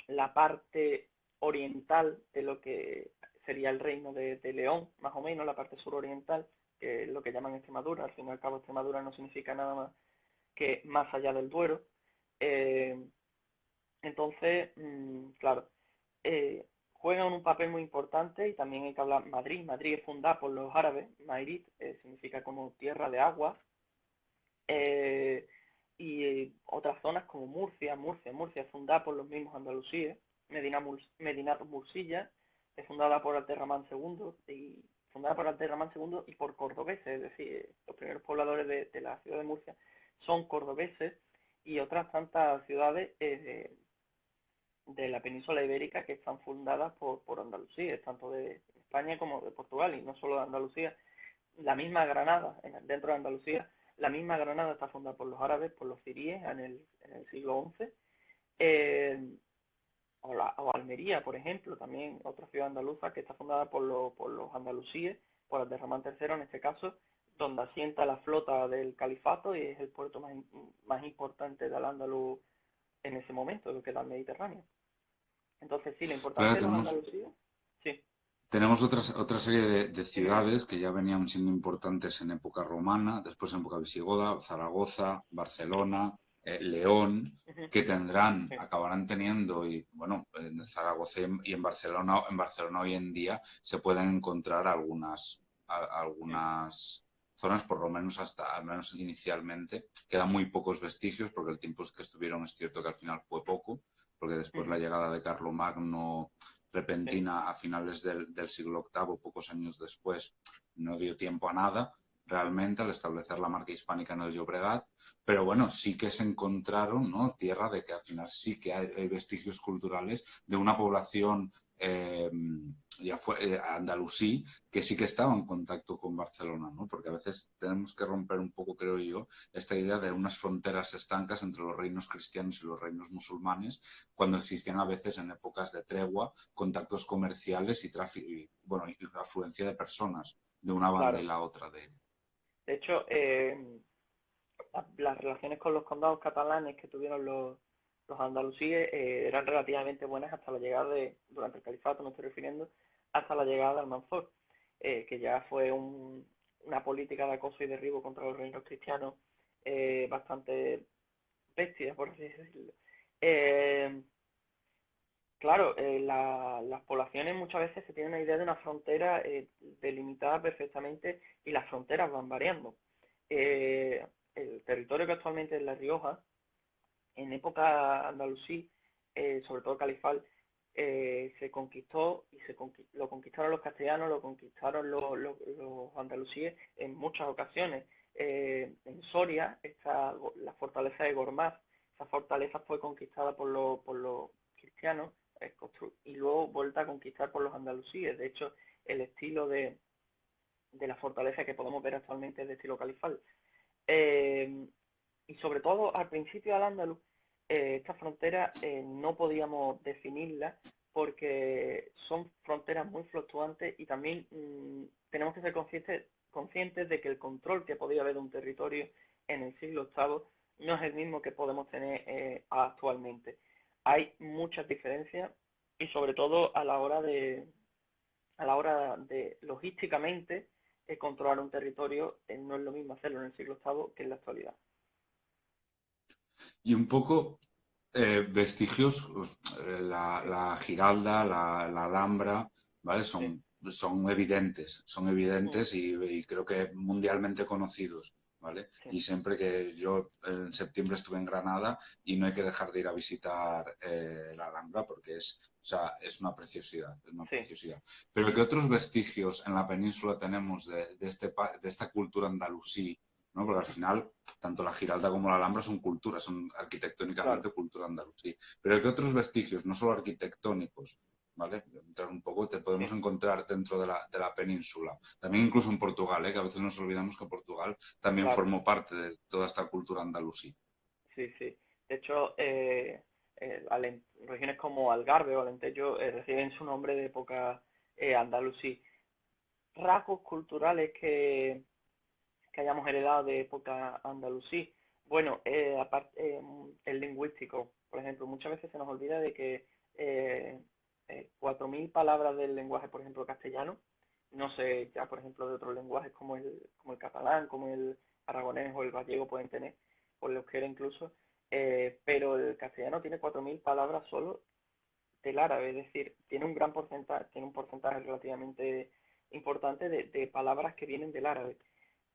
la parte oriental de lo que sería el reino de León, más o menos, la parte suroriental, que es lo que llaman Extremadura. Al fin y al cabo, Extremadura no significa nada más que más allá del Duero. Eh, entonces, claro, juegan un papel muy importante y también hay que hablar Madrid. Madrid es fundada por los árabes. Madrid significa como tierra de agua. Eh, y otras zonas como Murcia es fundada por los mismos andalusíes. Medina Mursilla es fundada por Abderramán II y por cordobeses, es decir, los primeros pobladores de la ciudad de Murcia son cordobeses y otras tantas ciudades de la península ibérica que están fundadas por Andalucía, tanto de España como de Portugal, y no solo de Andalucía. La misma Granada, dentro de Andalucía, la misma Granada está fundada por los árabes, por los ciríes en el siglo XI. Eh, o Almería, por ejemplo, también otra ciudad andaluza que está fundada por los andalusíes, por Abderramán III en este caso, donde asienta la flota del califato y es el puerto más importante del Andaluz en ese momento, lo que era el Mediterráneo. Entonces, sí, la Claro, importancia de los andalusíes, sí, tenemos otra serie de dime, dime. ciudades que ya venían siendo importantes en época romana, después en época visigoda, Zaragoza, Barcelona, León, Ujú, que tendrán, sí, acabarán teniendo, y bueno, en Zaragoza y en Barcelona hoy en día se pueden encontrar algunas zonas, por lo menos al menos inicialmente. Quedan muy pocos vestigios porque el tiempo que estuvieron es cierto que al final fue poco, porque después la Ujú. llegada de Carlomagno Sí, repentina a finales del siglo VIII, pocos años después, no dio tiempo a nada realmente al establecer la marca hispánica en el Llobregat, pero bueno, sí que se encontraron, ¿no?, tierra de que al final sí que hay vestigios culturales de una población ya fue andalusí, que sí que estaba en contacto con Barcelona, ¿no? Porque a veces tenemos que romper un poco, creo yo, esta idea de unas fronteras estancas entre los reinos cristianos y los reinos musulmanes, cuando existían a veces en épocas de tregua contactos comerciales y tráfico, y, bueno, y afluencia de personas de una banda y claro. la otra de. De hecho, las relaciones con los condados catalanes que tuvieron los andalusíes eran relativamente buenas hasta la llegada durante el califato me estoy refiriendo, hasta la llegada de Almanzor, que ya fue una política de acoso y derribo contra los reinos cristianos bastante bestia, por así decirlo. Eh, Claro, las poblaciones muchas veces se tienen una idea de una frontera delimitada perfectamente y las fronteras van variando. Eh, el territorio que actualmente es La Rioja, en época andalusí, sobre todo califal, se conquistó y lo conquistaron los castellanos, lo conquistaron los andalusíes en muchas ocasiones. En Soria está la fortaleza de Gormaz. Esa fortaleza fue conquistada por los cristianos y luego vuelta a conquistar por los andalusíes. De hecho, el estilo de la fortaleza que podemos ver actualmente es de estilo califal. Eh, y sobre todo al principio al Andaluz, esta frontera no podíamos definirla porque son fronteras muy fluctuantes y también tenemos que ser conscientes de que el control que podía haber de un territorio en el siglo VIII no es el mismo que podemos tener actualmente. Hay muchas diferencias y sobre todo a la hora de logísticamente controlar un territorio, no es lo mismo hacerlo en el siglo VIII que en la actualidad. Y un poco vestigios, Sí, la Giralda, la Alhambra, ¿vale? sí. Son Mm, evidentes y creo que mundialmente conocidos, ¿vale? sí, Y siempre que yo en septiembre estuve en Granada y no hay que dejar de ir a visitar la Alhambra porque o sea, es una preciosidad, es una sí. preciosidad. Pero ¿qué otros vestigios en la península tenemos de esta cultura andalusí? ¿No? Porque al final tanto la Giralda como la Alhambra son culturas, son Claro, arquitectónicamente cultura andalusí. Pero hay que otros vestigios, no solo arquitectónicos, ¿vale? Entrar un poco, te podemos sí, encontrar dentro de la península. También incluso en Portugal, ¿eh? Que a veces nos olvidamos que Portugal también claro, formó parte de toda esta cultura andalusí. sí, sí. De hecho, regiones como Algarve o Alentejo reciben su nombre de época andalusí. Rasgos culturales que hayamos heredado de época andalusí. Bueno, aparte, el lingüístico, por ejemplo, muchas veces se nos olvida de que 4.000 palabras del lenguaje, por ejemplo, castellano, no sé, ya por ejemplo de otros lenguajes como el catalán, como el aragonés o el gallego pueden tener, o el euskera incluso, pero el castellano tiene 4.000 palabras solo del árabe, es decir, tiene un porcentaje relativamente importante de palabras que vienen del árabe.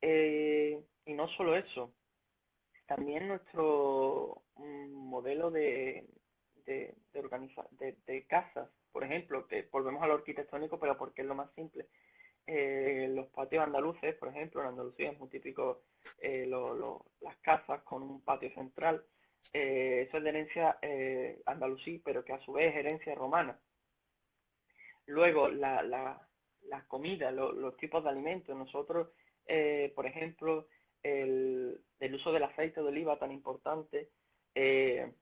Y no solo eso, también nuestro modelo de casas, por ejemplo, que volvemos a lo arquitectónico, pero porque es lo más simple. Los patios andaluces, por ejemplo, en Andalucía es muy típico las casas con un patio central. Eso es de herencia andalusí, pero que a su vez es herencia romana. Luego, la comida, los tipos de alimentos. Nosotros, por ejemplo, el uso del aceite de oliva tan importante eh,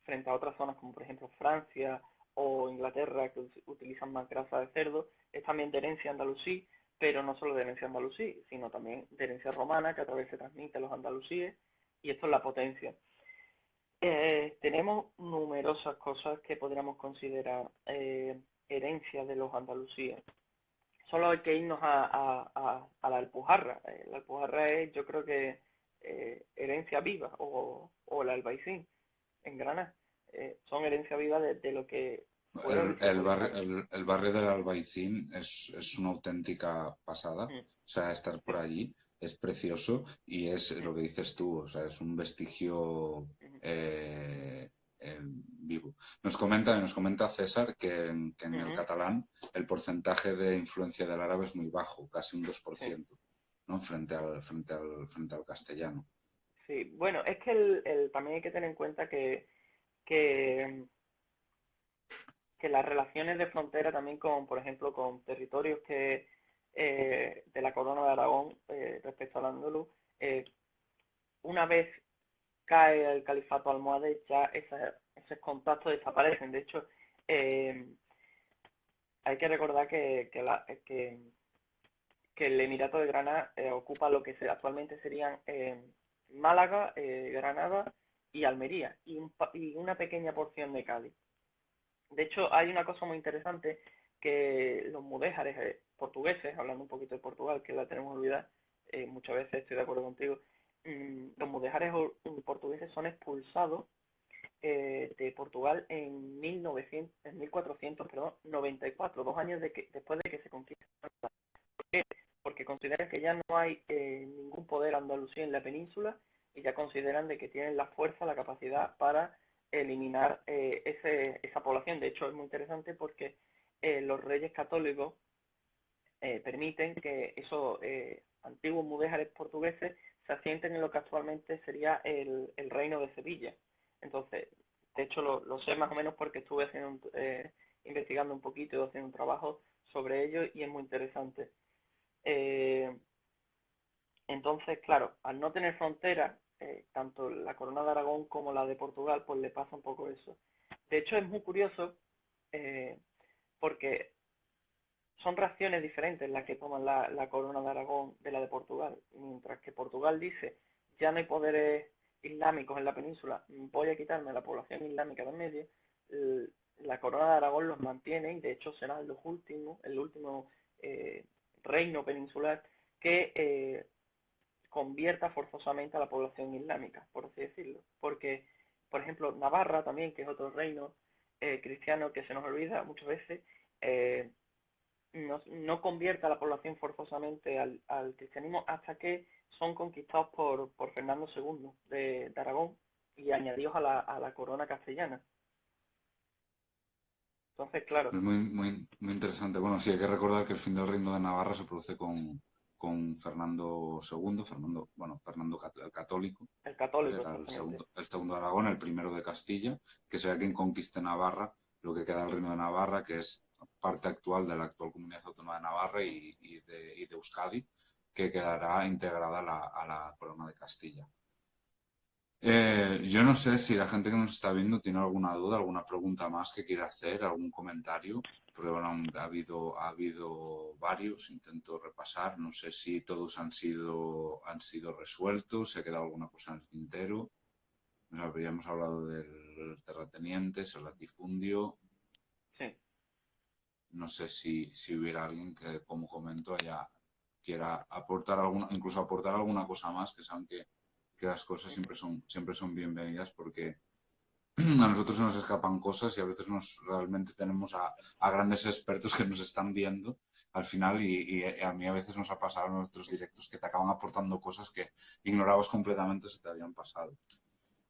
frente a otras zonas como por ejemplo Francia o Inglaterra que utilizan más grasa de cerdo, es también de herencia andalusí, pero no solo de herencia andalusí, sino también de herencia romana que a través se transmite a los andalusíes y esto es la potencia. Tenemos numerosas cosas que podríamos considerar herencia de los andalusíes. Solo hay que irnos a la Alpujarra. La Alpujarra es, yo creo que, herencia viva, o el Albaicín en Granada. Son herencia viva de lo que fuera de El barrio, Hispano-Hispania. el barrio del Albaicín es una auténtica pasada. Mm, O sea, estar por sí, allí es precioso y es mm, lo que dices tú, o sea, es un vestigio mm, vivo. Nos comenta César que en el mm, catalán el porcentaje de influencia del árabe es muy bajo, casi un dos por sí, ciento, ¿no? Frente al castellano. sí. Bueno, es que también hay que tener en cuenta que, que las relaciones de frontera también con, por ejemplo, con territorios de la Corona de Aragón respecto al Andaluz, eh, una vez cae el califato almohade, ya esos contactos desaparecen. De hecho, eh, hay que recordar que el Emirato de Granada ocupa lo que actualmente serían Málaga, Granada y Almería, y una pequeña porción de Cádiz. De hecho, hay una cosa muy interesante que los mudéjares portugueses, hablando un poquito de Portugal, que la tenemos olvidada, muchas veces estoy de acuerdo contigo, los mudéjares portugueses son expulsados de Portugal en 1900, en 1400, perdón, 94, 2 años después de que se conquista. ¿Por qué? Porque consideran que ya no hay ningún poder andalusí en la península y ya consideran de que tienen la fuerza, la capacidad para eliminar esa población. De hecho, es muy interesante porque los reyes católicos permiten que esos antiguos mudéjares portugueses se asienten en lo que actualmente sería el reino de Sevilla. Entonces, de hecho lo sé más o menos porque estuve investigando un poquito y haciendo un trabajo sobre ello y es muy interesante. Eh, entonces, claro, al no tener fronteras, tanto la corona de Aragón como la de Portugal, pues le pasa un poco eso. De hecho, es muy curioso eh, porque son reacciones diferentes las que toman la corona de Aragón de la de Portugal. Mientras que Portugal dice, ya no hay poderes islámicos en la península, voy a quitarme la población islámica de en medio, la corona de Aragón los mantiene y de hecho será el último eh, reino peninsular que convierta forzosamente a la población islámica, por así decirlo. Porque, por ejemplo, Navarra también, que es otro reino cristiano que se nos olvida muchas veces, eh, no convierte a la población forzosamente al cristianismo hasta que son conquistados por Fernando II de Aragón y añadidos a la corona castellana. Entonces, claro, Es muy interesante. Bueno, sí, hay que recordar que el fin del Reino de Navarra se produce con Fernando II, Fernando el Católico. el Él católico, era exactamente. el segundo de Aragón, el primero de Castilla, que será quien conquiste Navarra, lo que queda del Reino de Navarra, que es parte actual de la actual comunidad autónoma de Navarra y de Euskadi, que quedará integrada a la corona de Castilla. Yo no sé si la gente que nos está viendo tiene alguna duda, alguna pregunta más que quiera hacer, algún comentario, porque bueno, ha habido varios, intento repasar, no sé si todos han sido resueltos, se ha quedado alguna cosa en el tintero. Habíamos hablado del terratenientes, el latifundio. Sí. No sé si hubiera alguien que, como comento, ya quiera aportar alguna, incluso aportar alguna cosa más, que saben que las cosas Ujú. siempre son bienvenidas porque a nosotros se nos escapan cosas y a veces realmente tenemos a grandes expertos que nos están viendo al final y a mí a veces nos ha pasado en nuestros directos que te acaban aportando cosas que ignorabas completamente o se te habían pasado.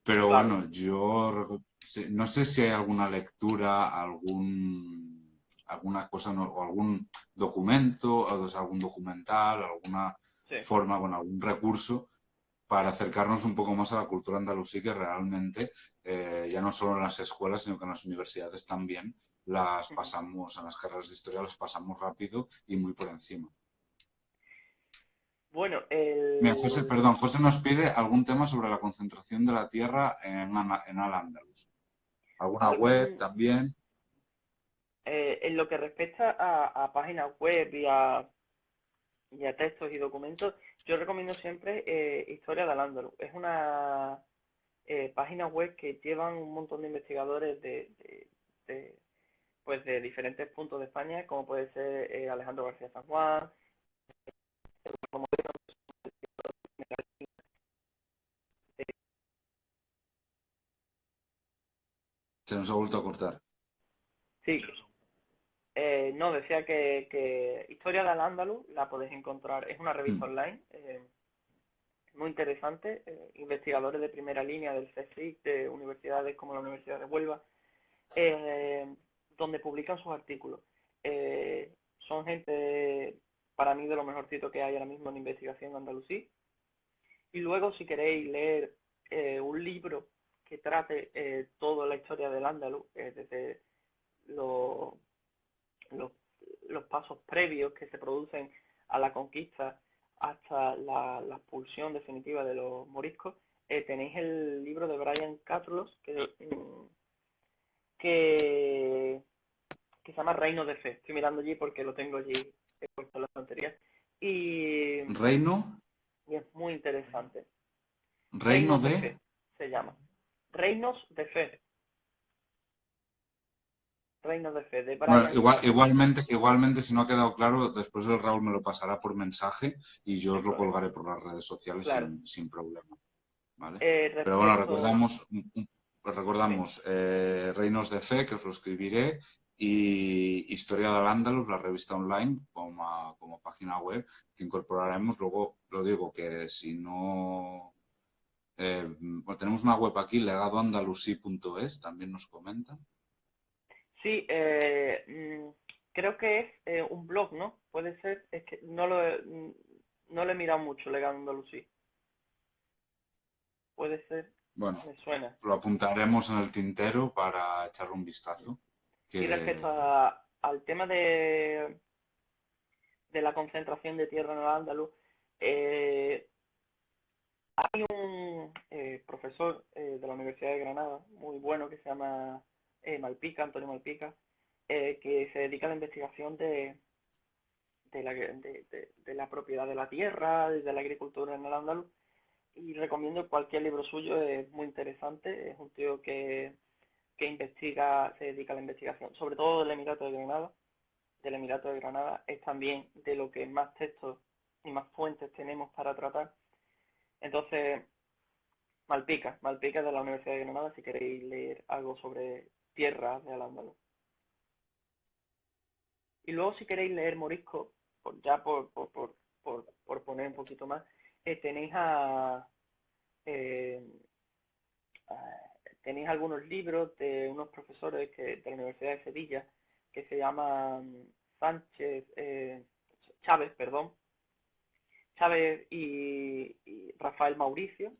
Pero Claro. bueno, sí, no sé si hay alguna lectura, alguna cosa o algún documento, o sea, algún documental, alguna Sí. forma, bueno, algún recurso para acercarnos un poco más a la cultura andalusí que realmente, ya no solo en las escuelas, sino que en las universidades también las Ujú. pasamos, en las carreras de historia las pasamos rápido y muy por encima. Bueno, Mira, José, perdón, José nos pide algún tema sobre la concentración de la tierra en Al-Ándalus. ¿Alguna web algún, también? en lo que respecta a páginas web y a textos y documentos, yo recomiendo siempre Historia de Al-Ándalus. Es una página web que llevan un montón de investigadores de, pues de diferentes puntos de España, como puede ser Alejandro García San Juan, como Se nos ha vuelto a cortar. Sí, no, decía que Historia del Al-Ándalus la podéis encontrar, es una revista Mm. online, muy interesante, investigadores de primera línea del CSIC, de universidades como la Universidad de Huelva, eh, donde publican sus artículos. Son gente, para mí, de lo mejorcito que hay ahora mismo en investigación en Andalucía. Y luego, si queréis leer un libro que trate toda la historia del Andaluz, desde los, los, los pasos previos que se producen a la conquista hasta la expulsión definitiva de los moriscos, tenéis el libro de Brian Catlos, que, que se llama Reino de Fe. Estoy mirando allí porque lo tengo allí puesto en la tontería. Reino, Y es muy interesante. reino Reinos de de... Fe se llama. Reinos de Fe. Reinos de Fe, de Bueno, Brian Catlos. igualmente, si no ha quedado claro, después el Raúl me lo pasará por mensaje y yo Sin os lo problema. colgaré por las redes sociales Claro. sin problema, ¿vale? Pero bueno, Respecto. Sí. Reinos de Fe, que os lo escribiré, y Historia del Andalus, la revista online, como página web, que incorporaremos. Luego, lo digo, que si no... bueno, tenemos una web aquí, legadoandalusí.es, también nos comentan. Sí, creo que es un blog, ¿no? Puede ser. Es que no lo he mirado mucho, Legado Andalusí. Puede ser. Bueno, Me suena. lo apuntaremos en el tintero para echarle un Mm. vistazo. Y respecto Que, al tema de la concentración de tierra en el Andaluz, eh, hay un profesor de la Universidad de Granada, muy bueno, que se llama Malpica, Antonio Malpica, que se dedica a la investigación de la propiedad de la tierra, de la agricultura en el Andaluz, y recomiendo cualquier libro suyo, es muy interesante, es un tío que investiga, se dedica a la investigación, sobre todo del Emirato de Granada, es también de lo que más textos y más fuentes tenemos para tratar. Entonces, Malpica de la Universidad de Granada, si queréis leer algo sobre tierras de Al-Ándalus. Y luego, si queréis leer morisco, ya por poner un poquito más, tenéis eh, tenéis algunos libros de unos profesores de la Universidad de Sevilla que se llaman Chávez, perdón, Chávez y Rafael Mauricio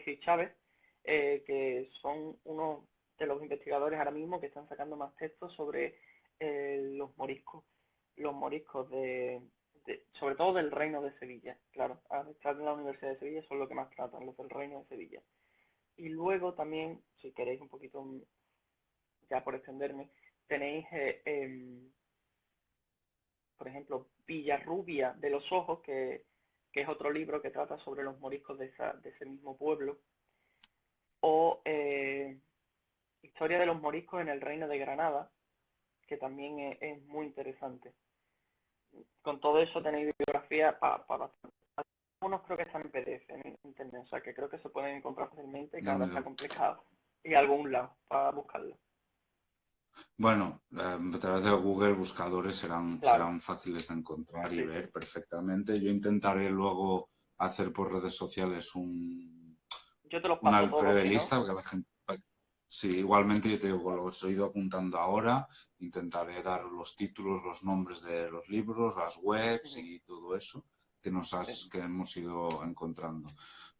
y Chávez, que son unos de los investigadores ahora mismo que están sacando más textos sobre los moriscos sobre todo del Reino de Sevilla, claro, al estar en la Universidad de Sevilla son lo que más tratan, los del Reino de Sevilla. Y luego también, si queréis un poquito, ya por extenderme, tenéis, por ejemplo, Villarrubia de los Ojos, que es otro libro que trata sobre los moriscos de ese mismo pueblo, o Historia de los moriscos en el Reino de Granada, que también es muy interesante. Con todo eso tenéis bibliografía para algunos creo que están en PDF en internet, o sea que creo que se pueden encontrar fácilmente, que ya ahora me está doy. complicado, y algún lado para buscarlo. Bueno, a través de Google buscadores Claro, serán fáciles de encontrar y sí, sí, ver perfectamente. Yo intentaré luego hacer por redes sociales yo te los una paso todos, breve si no. lista, porque la gente... Sí, igualmente yo te digo, los he ido apuntando ahora, intentaré dar los títulos, los nombres de los libros, las webs Ujú, y todo eso sí, que hemos ido encontrando.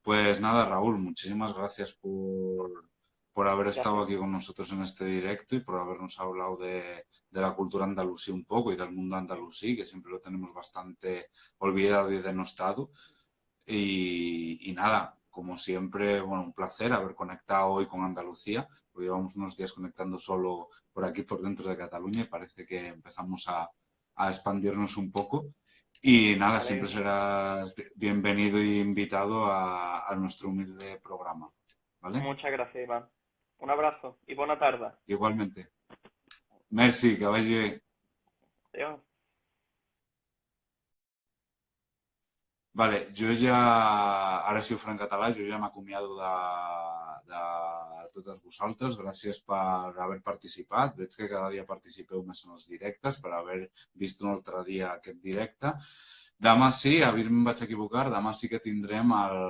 Pues nada, Raúl, muchísimas gracias por haber estado gracias. aquí con nosotros en este directo y por habernos hablado de la cultura andalusí un poco y del mundo andalusí, que siempre lo tenemos bastante olvidado y denostado. Y nada, como siempre, bueno, un placer haber conectado hoy con Andalucía, porque llevamos unos días conectando solo por aquí, por dentro de Cataluña, y parece que empezamos a expandirnos un poco. Y nada, Me siempre alegro. serás bienvenido y invitado a nuestro humilde programa, ¿vale? Muchas gracias, Iván. Un abrazo y buena tarde. Igualmente. Merci, que vagi bé. Adiós. Vale, jo ja, ara si ho faré en català, jo ja m'acomiado de totes vosaltres. Gràcies per haver participat. Veig que cada dia participeu més en els directes, per haver vist un altre dia aquest directe. Demà sí, a mi em vaig equivocar, demà sí que tindrem el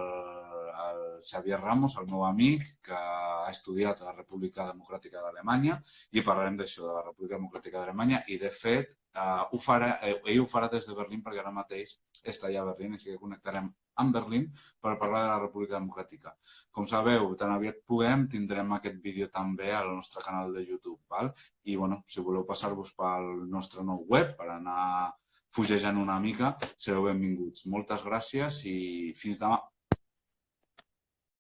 Xavier Ramos, el meu amic, que ha estudiat a la República Democràtica d'Alemanya, i parlarem d'això, de la República Democràtica d'Alemanya, i de fet ell ho farà des de Berlín perquè ara mateix està allà a Berlín, així que connectarem amb Berlín per parlar de la República Democràtica. Com sabeu, tan aviat puguem, tindrem aquest vídeo també al nostre canal de YouTube, val? I, bueno, si voleu passar-vos pel nostre nou web per anar fullejant una mica, sereu benvinguts. Moltes gràcies i fins demà.